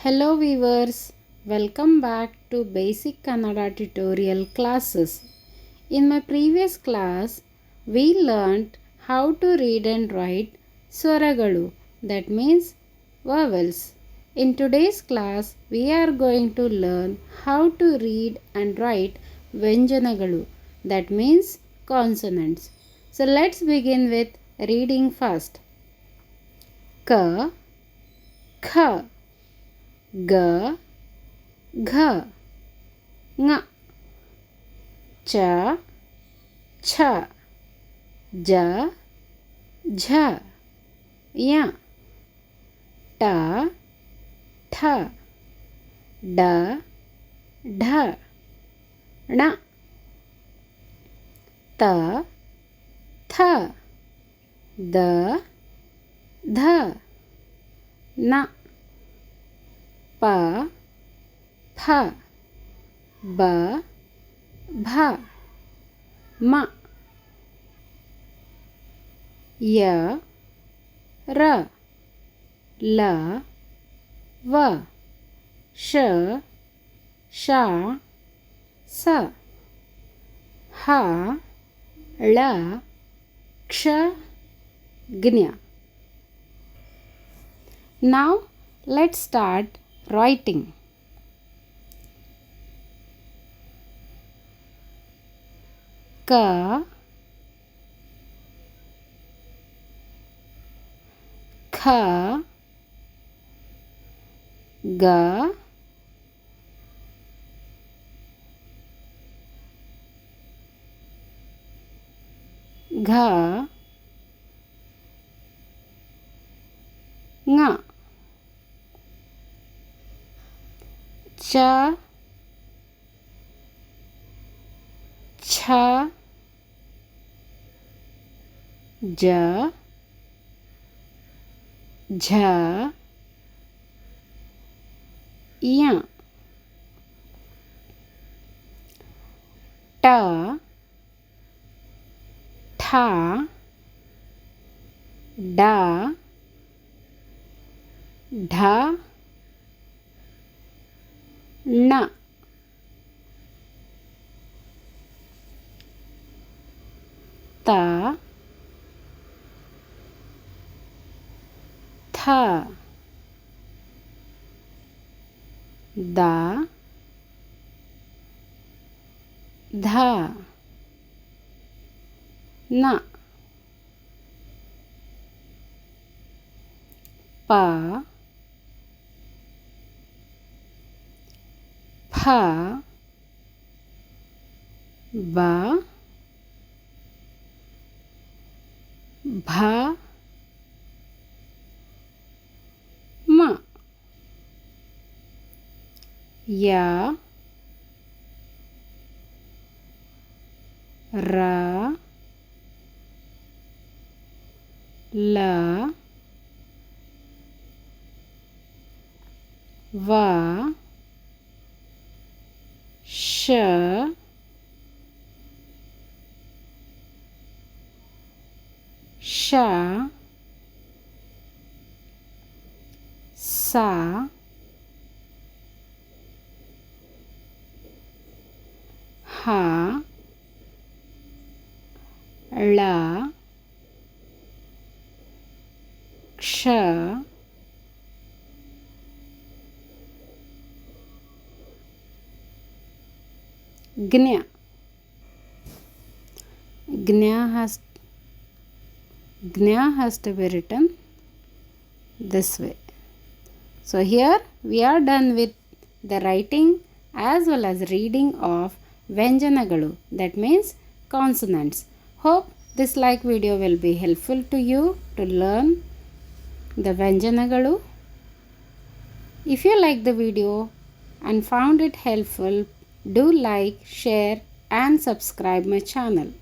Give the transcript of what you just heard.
Hello viewers, welcome back to Basic Kannada tutorial classes. In my previous class, we learnt how to read and write Swaragalu, that means vowels. In today's class, we are going to learn how to read and write Vyanjanagalu, that means consonants. So let's begin with reading first. Ka, Kha, Ga, Gha, Nga, Cha, Cha, Ja, Jha, Ya, Ta, Tha, Da, Dha, Na, Ta, Tha, Da, Dha, Na, Pa, Pha, Ba, Bha, Ma, Ya, Ra, La, Va, Sha, Sha, Sa, Ha, La, Ksha, Gnya. Now let's start writing. Ka, Kha, Ga, Gha, Nga, Cha, Cha, Ja, Jha, Ya, Ta, Tha, Da, Dha, Na, Ta, Tha, Da, Dha, Na, Pa, Pha, Ba, Bha, Ma, Ya, Ra, La, Va, Sha, Sha, Sa, Ha, La, Ksha, Gnya. Gnya has to be written this way. So here we are done with the writing as well as reading of Vyanjanagalu, that means consonants. Hope this like video will be helpful to you to learn the Vyanjanagalu. If you like the video and found it helpful, do like, share and subscribe my channel.